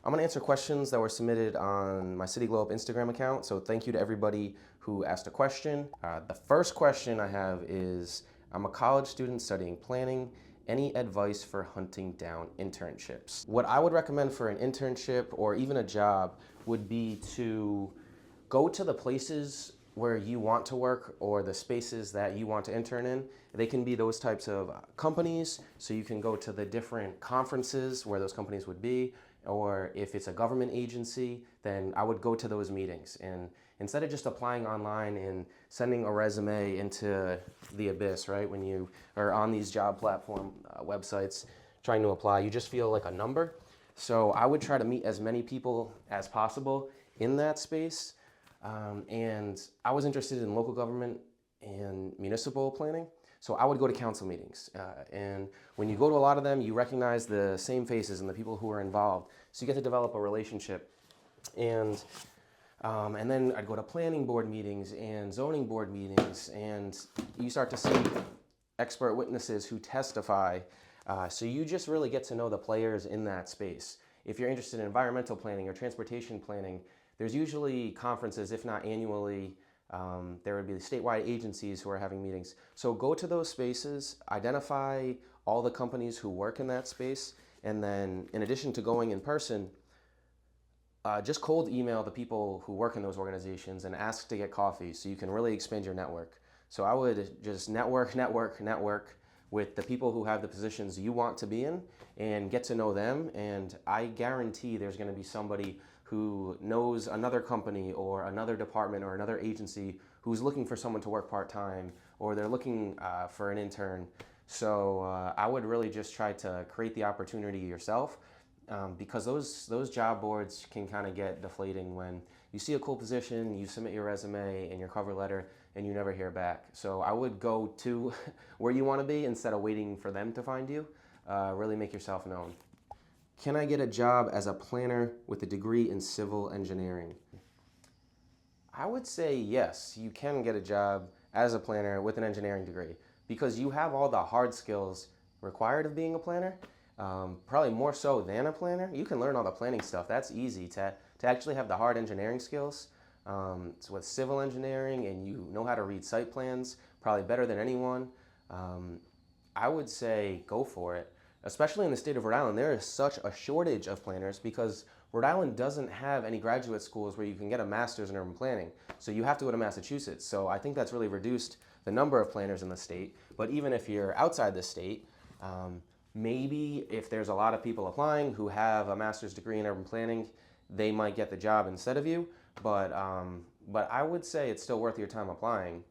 I'm going to answer questions that were submitted on my City Globe Instagram account. So thank you to everybody who asked a question. The first question I have is, I'm a college student studying planning. Any advice for hunting down internships? What I would recommend for an internship or even a job would be to go to the places where you want to work or the spaces that you want to intern in. They can be those types of companies, so you can go to the different conferences where those companies would be, or if it's a government agency, then I would go to those meetings. And instead of just applying online and sending a resume into the abyss, right? When you are on these job platform websites trying to apply, you just feel like a number. So I would try to meet as many people as possible in that space. And I was interested in local government and municipal planning. So I would go to council meetings. And when you go to a lot of them, you recognize the same faces and the people who are involved. So you get to develop a relationship. And then I'd go to planning board meetings and zoning board meetings, and you start to see expert witnesses who testify. So you just really get to know the players in that space. If you're interested in environmental planning or transportation planning, there's usually conferences, if not annually. There would be the statewide agencies who are having meetings. So go to those spaces, identify all the companies who work in that space, and then in addition to going in person, just cold email the people who work in those organizations and ask to get coffee so you can really expand your network. So I would just network with the people who have the positions you want to be in and get to know them. And I guarantee there's going to be somebody who knows another company or another department or another agency who's looking for someone to work part-time, or they're looking for an intern. So I would really just try to create the opportunity yourself, because those job boards can kind of get deflating when you see a cool position, you submit your resume and your cover letter, and you never hear back. So I would go to where you want to be instead of waiting for them to find you. Really make yourself known. Can I get a job as a planner with a degree in civil engineering? I would say yes, you can get a job as a planner with an engineering degree, because you have all the hard skills required of being a planner, probably more so than a planner. You can learn all the planning stuff. That's easy. To actually have the hard engineering skills, so with civil engineering, and you know how to read site plans, probably better than anyone, I would say go for it. Especially in the state of Rhode Island, there is such a shortage of planners because Rhode Island doesn't have any graduate schools where you can get a master's in urban planning. So you have to go to Massachusetts. So I think that's really reduced the number of planners in the state. But even if you're outside the state, maybe if there's a lot of people applying who have a master's degree in urban planning, they might get the job instead of you. But I would say it's still worth your time applying.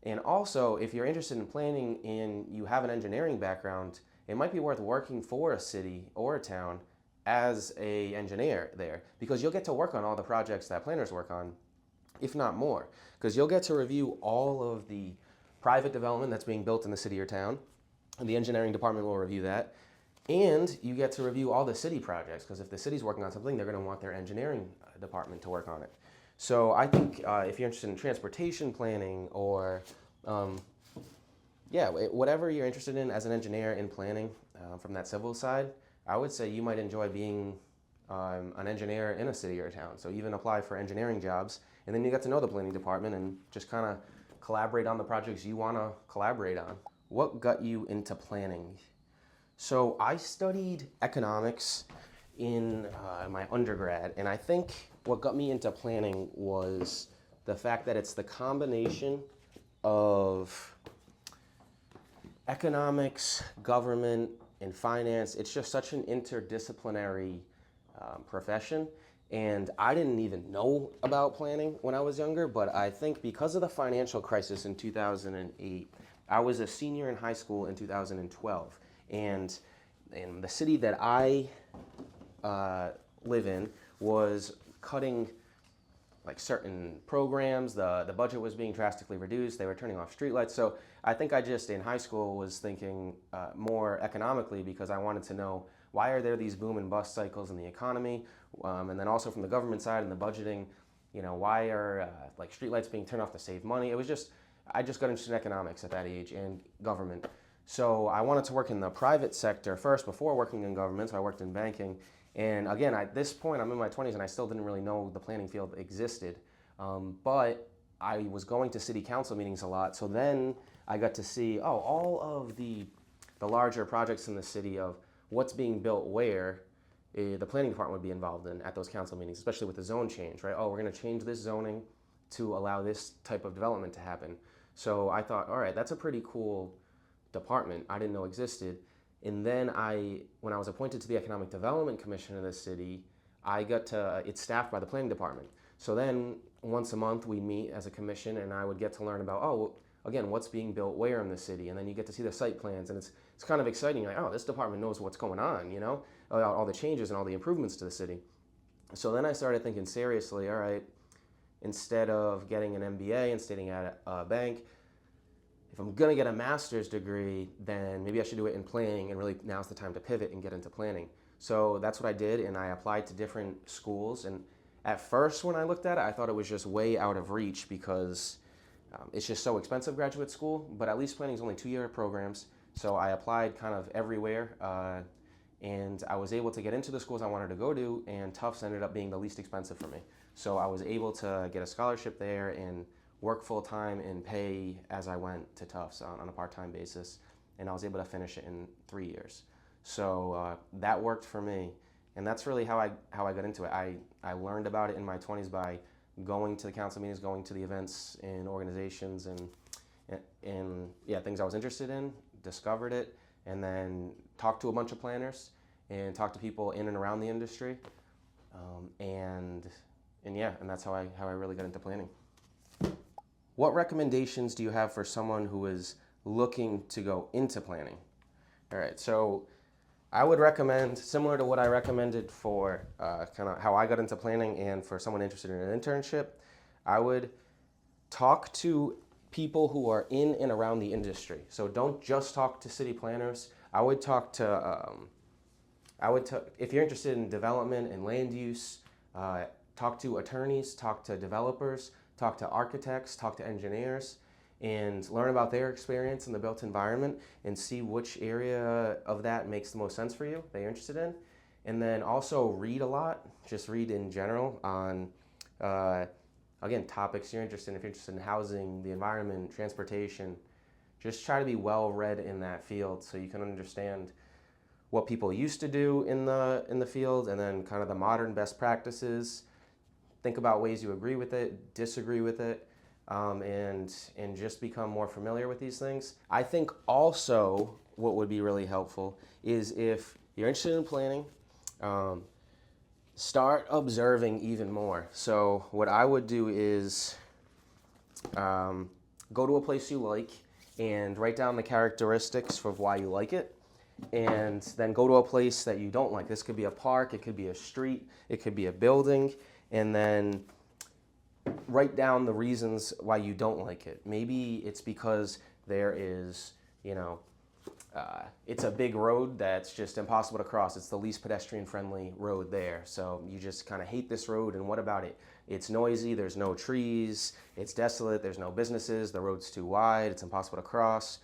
And also, if you're interested in planning and you have an engineering background, it might be worth working for a city or a town as an engineer there, because you'll get to work on all the projects that planners work on, if not more, because you'll get to review all of the private development that's being built in the city or town, and the engineering department will review that, and you get to review all the city projects, because if the city's working on something, they're going to want their engineering department to work on it. So I think if you're interested in transportation planning or whatever you're interested in as an engineer in planning from that civil side, I would say you might enjoy being an engineer in a city or a town. So even apply for engineering jobs, and then you get to know the planning department and just kind of collaborate on the projects you want to collaborate on. What got you into planning? So I studied economics in my undergrad, and I think what got me into planning was the fact that it's the combination of economics, government, and finance. It's just such an interdisciplinary profession. And I didn't even know about planning when I was younger, but I think because of the financial crisis in 2008, I was a senior in high school in 2012. And in the city that I live in was cutting like certain programs. The budget was being drastically reduced. They were turning off streetlights. So I think I just in high school was thinking more economically, because I wanted to know, why are there these boom and bust cycles in the economy? And then also from the government side and the budgeting, why are like streetlights being turned off to save money? It was just, I just got interested in economics at that age and government. So I wanted to work in the private sector first before working in government. So I worked in banking, And again, at this point, I'm in my 20s and I still didn't really know the planning field existed. But I was going to city council meetings a lot. So then I got to see, all of the larger projects in the city of what's being built where the planning department would be involved in at those council meetings, especially with the zone change, right? We're going to change this zoning to allow this type of development to happen. So I thought, all right, that's a pretty cool department I didn't know existed. And then when I was appointed to the Economic Development Commission of the city, it's staffed by the planning department. So then once a month we meet as a commission and I would get to learn about, again, what's being built where in the city. And then you get to see the site plans and it's kind of exciting. Like, this department knows what's going on, all the changes and all the improvements to the city. So then I started thinking seriously, all right, instead of getting an MBA and staying at a bank, if I'm gonna get a master's degree, then maybe I should do it in planning, and really now's the time to pivot and get into planning. So that's what I did, and I applied to different schools. And at first when I looked at it, I thought it was just way out of reach because it's just so expensive, graduate school, but at least planning is only 2-year programs. So I applied kind of everywhere, and I was able to get into the schools I wanted to go to, and Tufts ended up being the least expensive for me. So I was able to get a scholarship there and work full-time and pay as I went to Tufts on a part-time basis, and I was able to finish it in 3 years. So that worked for me, and that's really how I got into it. I learned about it in my 20s by going to the council meetings, going to the events and organizations, and things I was interested in, discovered it, and then talked to a bunch of planners and talked to people in and around the industry, and that's how I really got into planning. What recommendations do you have for someone who is looking to go into planning? All right, so I would recommend, similar to what I recommended for kind of how I got into planning and for someone interested in an internship, I would talk to people who are in and around the industry. So don't just talk to city planners. I would talk to, if you're interested in development and land use, talk to attorneys, talk to developers, talk to architects, talk to engineers, and learn about their experience in the built environment and see which area of that makes the most sense for you, that you're interested in. And then also read a lot, just read in general on, again, topics you're interested in. If you're interested in housing, the environment, transportation, just try to be well read in that field so you can understand what people used to do in the field, and then kind of the modern best practices. Think about ways you agree with it, disagree with it, and just become more familiar with these things. I think also what would be really helpful is if you're interested in planning, start observing even more. So what I would do is go to a place you like and write down the characteristics of why you like it, and then go to a place that you don't like. This could be a park, it could be a street, it could be a building, and then write down the reasons why you don't like it. Maybe it's because there is, it's a big road that's just impossible to cross. It's the least pedestrian-friendly road there. So you just kind of hate this road, and what about it? It's noisy, there's no trees, it's desolate, there's no businesses, the road's too wide, it's impossible to cross.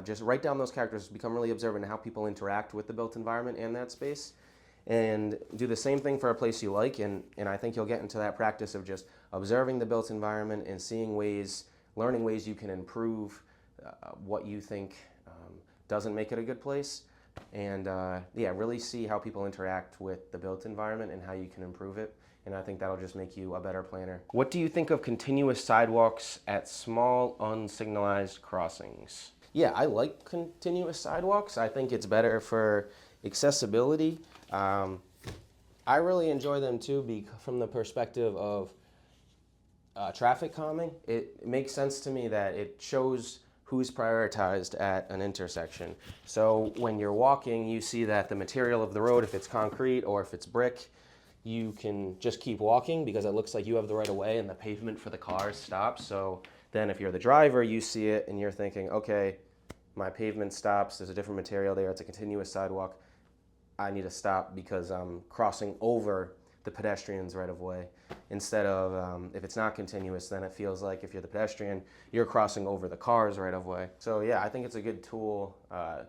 Just write down those characters, become really observant of how people interact with the built environment and that space. And do the same thing for a place you like, and I think you'll get into that practice of just observing the built environment and learning ways you can improve what you think doesn't make it a good place, and really see how people interact with the built environment and how you can improve it, and I think that'll just make you a better planner. What do you think of continuous sidewalks at small unsignalized crossings? Yeah, I like continuous sidewalks. I think it's better for accessibility. I really enjoy them too from the perspective of traffic calming. It makes sense to me that it shows who's prioritized at an intersection. So when you're walking, you see that the material of the road, if it's concrete or if it's brick, you can just keep walking because it looks like you have the right of way and the pavement for the cars stops. So then if you're the driver, you see it and you're thinking, okay, my pavement stops, there's a different material there, it's a continuous sidewalk. I need to stop because I'm crossing over the pedestrian's right of way. Instead of, if it's not continuous, then it feels like if you're the pedestrian, you're crossing over the car's right of way. So yeah, I think it's a good tool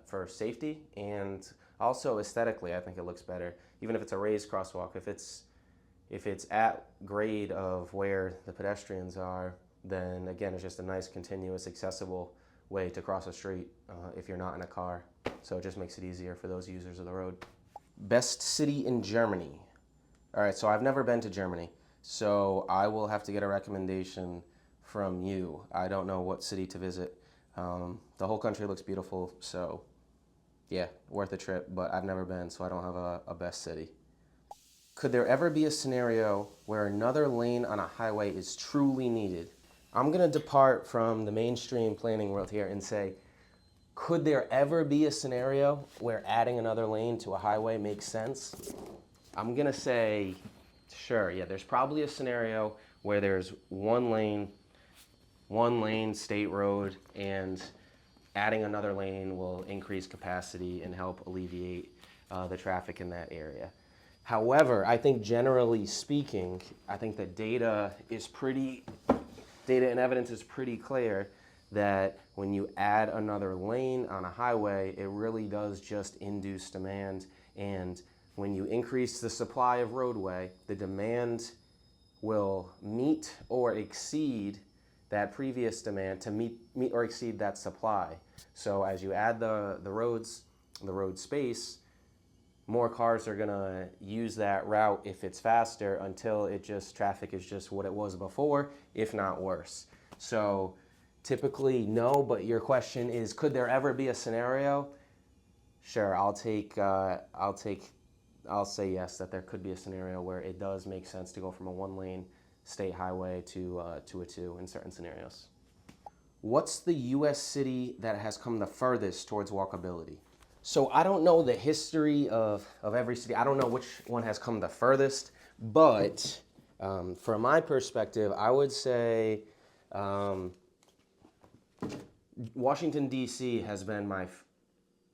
for safety and Also, aesthetically, I think it looks better. Even if it's a raised crosswalk, if it's at grade of where the pedestrians are, then again, it's just a nice, continuous, accessible way to cross a street if you're not in a car. So it just makes it easier for those users of the road. Best city in Germany. All right, so I've never been to Germany, so I will have to get a recommendation from you. I don't know what city to visit. The whole country looks beautiful, so yeah, worth a trip, but I've never been, so I don't have a best city. Could there ever be a scenario where another lane on a highway is truly needed? I'm gonna depart from the mainstream planning world here and say, could there ever be a scenario where adding another lane to a highway makes sense? I'm gonna say, sure, yeah, there's probably a scenario where there's one lane, state road, and adding another lane will increase capacity and help alleviate the traffic in that area. However, I think generally speaking, I think that data and evidence is pretty clear that when you add another lane on a highway, it really does just induce demand. And when you increase the supply of roadway, the demand will meet or exceed that previous demand to meet or exceed that supply. So as you add the road space, more cars are gonna use that route if it's faster until traffic is just what it was before, if not worse. So typically no, but your question is, could there ever be a scenario? Sure, I'll say yes, that there could be a scenario where it does make sense to go from a one-lane state highway to a two in certain scenarios. What's the US city that has come the furthest towards walkability? So I don't know the history of every city. I don't know which one has come the furthest, but from my perspective, I would say Washington, D.C. has been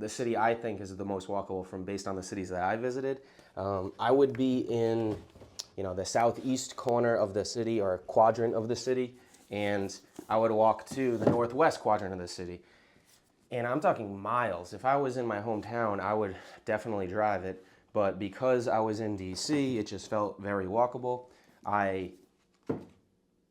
the city I think is the most walkable based on the cities that I visited. I would be in the southeast corner of the city or quadrant of the city, and I would walk to the northwest quadrant of the city. And I'm talking miles. If I was in my hometown, I would definitely drive it. But because I was in DC, it just felt very walkable. I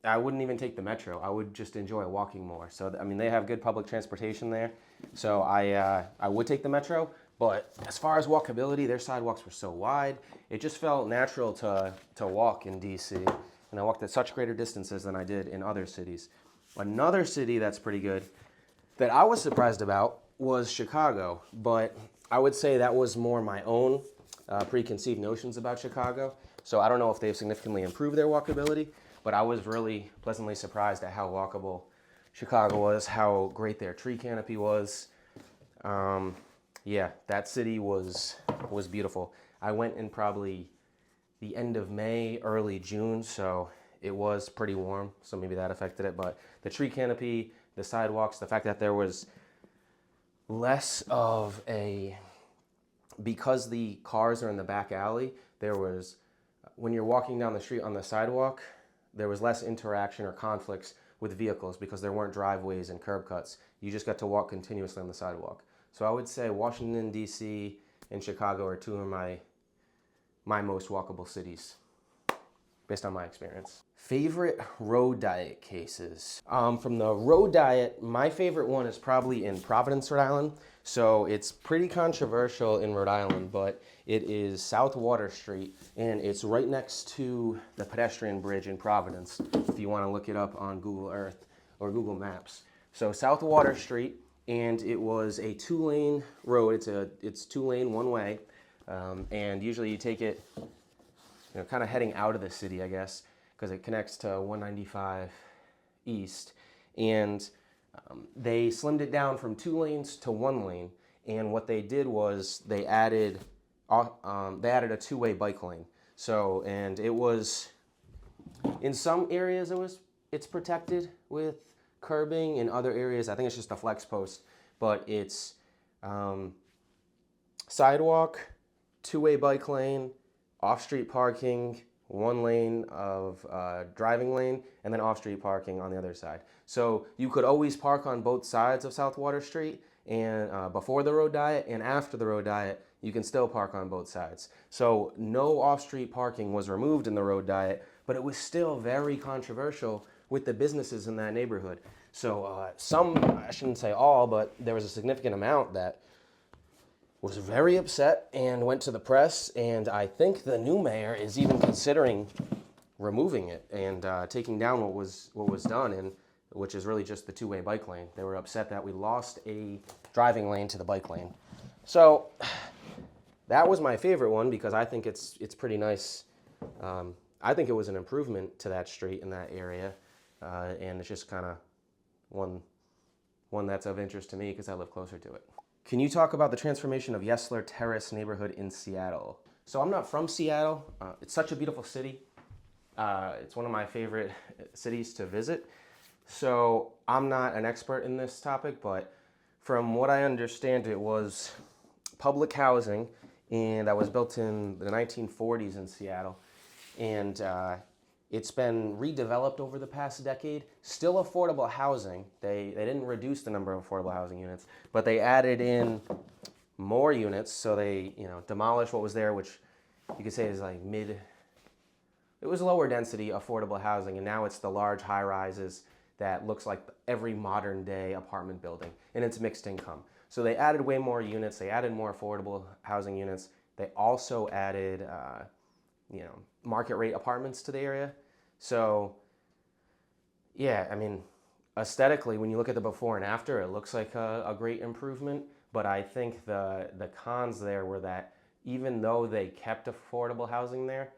wouldn't even take the metro. I would just enjoy walking more. So, I mean, they have good public transportation there. So I would take the metro. But as far as walkability, their sidewalks were so wide. It just felt natural to walk in DC. And I walked at such greater distances than I did in other cities. Another city that's pretty good that I was surprised about was Chicago, but I would say that was more my own preconceived notions about Chicago. So I don't know if they've significantly improved their walkability, but I was really pleasantly surprised at how walkable Chicago was, how great their tree canopy was. Yeah, that city was beautiful. I went in probably the end of May, early June, so it was pretty warm, so maybe that affected it, but the tree canopy, the sidewalks, the fact that there was less of because the cars are in the back alley, when you're walking down the street on the sidewalk, there was less interaction or conflicts with vehicles because there weren't driveways and curb cuts. You just got to walk continuously on the sidewalk. So I would say Washington, D.C. and Chicago are two of my most walkable cities, based on my experience. Favorite road diet cases. From the road diet, my favorite one is probably in Providence, Rhode Island. So it's pretty controversial in Rhode Island, but it is South Water Street, and it's right next to the pedestrian bridge in Providence, if you want to look it up on Google Earth or Google Maps. So South Water Street, and it was a two-lane road. It's two-lane, one-way, and usually you take it kind of heading out of the city, I guess, because it connects to 195 East. And they slimmed it down from 2 lanes to 1 lane. And what they did was they added a two-way bike lane. So, and it was, in some areas it's protected with curbing. In other areas, I think it's just a flex post, but it's sidewalk, two-way bike lane, off-street parking, 1 lane of driving lane, and then off-street parking on the other side. So you could always park on both sides of South Water Street, and before the road diet and after the road diet, you can still park on both sides. So no off-street parking was removed in the road diet, but it was still very controversial with the businesses in that neighborhood. So some, I shouldn't say all, but there was a significant amount that was very upset and went to the press, and I think the new mayor is even considering removing it and taking down what was done, and which is really just the two-way bike lane. They were upset that we lost a driving lane to the bike lane. So that was my favorite one because I think it's pretty nice. I think it was an improvement to that street in that area, and it's just kind of one that's of interest to me because I live closer to it. Can you talk about the transformation of Yesler Terrace neighborhood in Seattle? So I'm not from Seattle. It's such a beautiful city. It's one of my favorite cities to visit. So I'm not an expert in this topic, but from what I understand, it was public housing, and that was built in the 1940s in Seattle. And it's been redeveloped over the past decade. Still affordable housing. They didn't reduce the number of affordable housing units, but they added in more units. So they demolished what was there, which you could say is like it was lower density affordable housing, and now it's the large high rises that looks like every modern day apartment building, and it's mixed income. So they added way more units. They added more affordable housing units. They also added market rate apartments to the area. So yeah, I mean, aesthetically, when you look at the before and after, it looks like a great improvement. But I think the cons there were that even though they kept affordable housing there,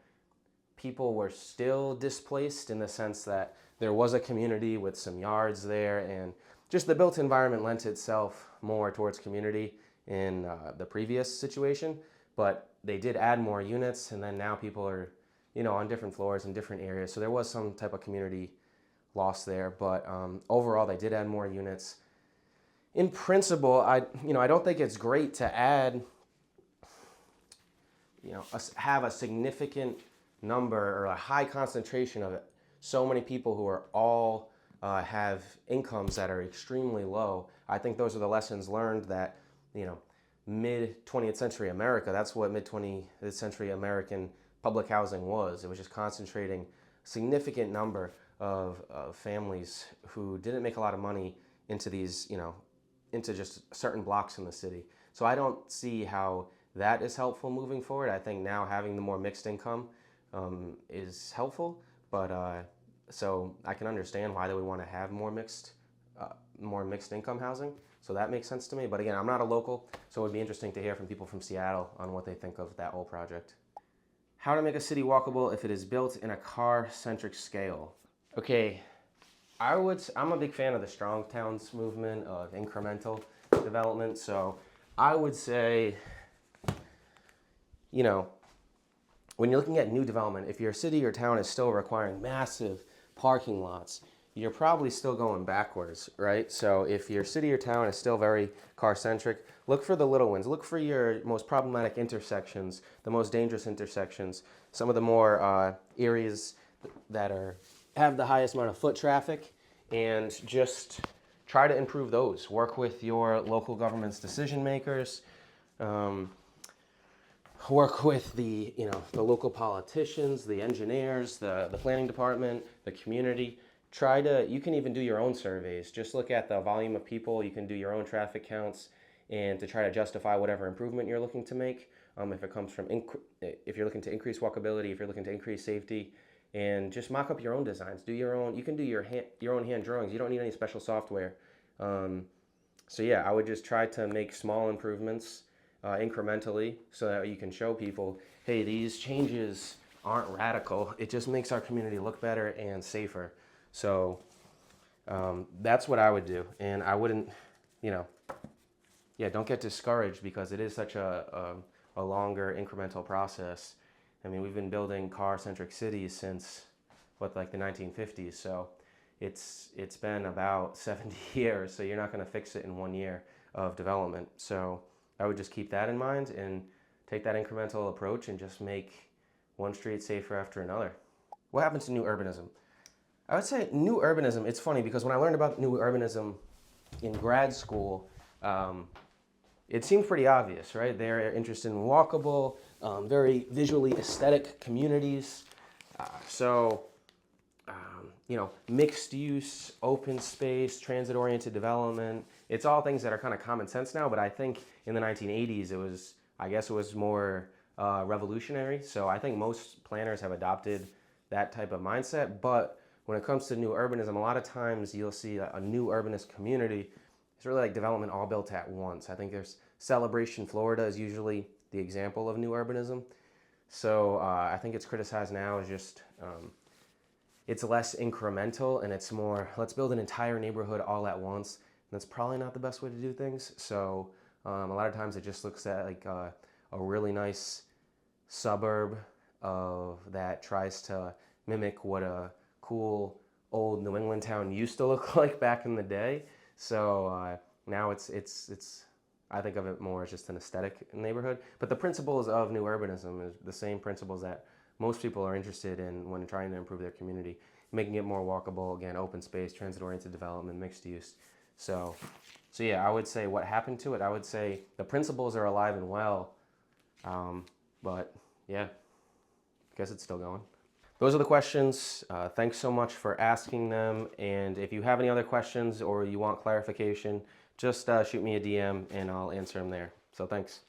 people were still displaced in the sense that there was a community with some yards there, and just the built environment lent itself more towards community in the previous situation. But they did add more units, and then now people are, on different floors in different areas. So there was some type of community loss there, but overall they did add more units. In principle, I don't think it's great to add, have a significant number or a high concentration of so many people who are all have incomes that are extremely low. I think those are the lessons learned that, mid 20th century America, that's what mid 20th century American public housing was. It was just concentrating a significant number of families who didn't make a lot of money into these, into just certain blocks in the city. So I don't see how that is helpful moving forward. I think now having the more mixed income is helpful, but so I can understand why they would want to have more mixed income housing. So that makes sense to me. But again, I'm not a local, so it would be interesting to hear from people from Seattle on what they think of that whole project. How to make a city walkable if it is built in a car-centric scale. Okay, I'm a big fan of the strong towns movement of incremental development. So I would say, when you're looking at new development, if your city or town is still requiring massive parking lots, you're probably still going backwards, right? So if your city or town is still very car-centric, look for the little ones. Look for your most problematic intersections, the most dangerous intersections, some of the more areas that have the highest amount of foot traffic, and just try to improve those. Work with your local government's decision makers. Work with the local politicians, the engineers, the planning department, the community. You can even do your own surveys. Just look at the volume of people. You can do your own traffic counts and to try to justify whatever improvement you're looking to make. If it comes from, if you're looking to increase walkability, if you're looking to increase safety, and just mock up your own designs. Do your own. You can do your own hand drawings. You don't need any special software. So yeah, I would just try to make small improvements incrementally so that you can show people, hey, these changes aren't radical. It just makes our community look better and safer. So that's what I would do. And I wouldn't, don't get discouraged because it is such a longer incremental process. I mean, we've been building car-centric cities since the 1950s. So it's been about 70 years. So you're not going to fix it in 1 year of development. So I would just keep that in mind and take that incremental approach and just make one street safer after another. What happens to new urbanism? I would say new urbanism, it's funny because when I learned about new urbanism in grad school, it seems pretty obvious, right? They're interested in walkable, very visually aesthetic communities. So, mixed use, open space, transit-oriented development. It's all things that are kind of common sense now, but I think in the 1980s, it was more revolutionary. So I think most planners have adopted that type of mindset. But when it comes to new urbanism, a lot of times you'll see a new urbanist community. It's really like development all built at once. I think there's Celebration, Florida is usually the example of new urbanism. So I think it's criticized now as just it's less incremental and it's more let's build an entire neighborhood all at once. And that's probably not the best way to do things. So a lot of times it just looks at like a really nice suburb that tries to mimic what a cool old New England town used to look like back in the day. So now it's I think of it more as just an aesthetic neighborhood. But the principles of new urbanism is the same principles that most people are interested in when trying to improve their community, making it more walkable, again, open space, transit-oriented development, mixed use. So yeah, I would say what happened to it, I would say the principles are alive and well, but yeah, I guess it's still going. Those are the questions. Thanks so much for asking them. And if you have any other questions or you want clarification, just shoot me a DM and I'll answer them there. So thanks.